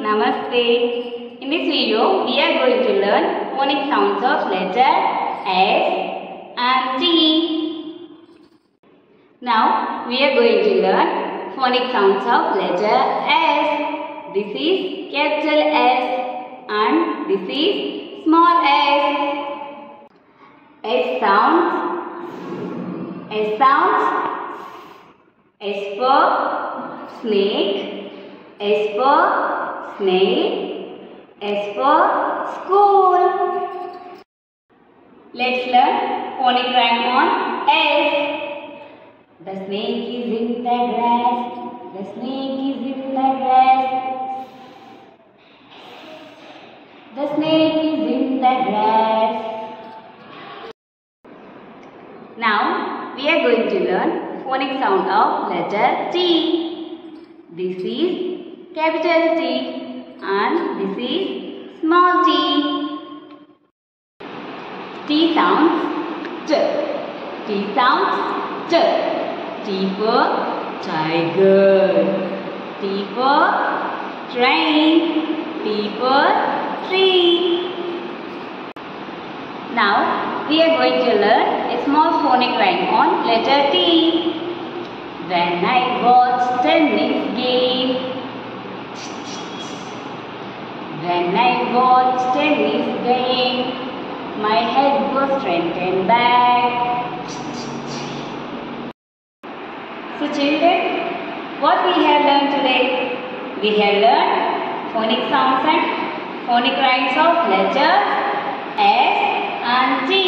Namaste. In this video, we are going to learn phonic sounds of letter S and T. Now, we are going to learn phonic sounds of letter S. This is capital S and this is small s. S sounds. S sounds. S for snake. S for snail. S for school. Let's learn phonic rhyme on S. The snake is in the grass. The snake is in the grass. The snake is in the grass. Now we are going to learn phonic sound of letter T. This is capital T and this is small t. T sounds T. T sounds T. T for tiger. T for train. T for tree. Now we are going to learn a small phonic rhyme on letter T. When I watch tennis game. When I watch tennis game, my head goes front and back. So children, what we have learned today? We have learned phonic sounds and phonic rhymes of letters S and T.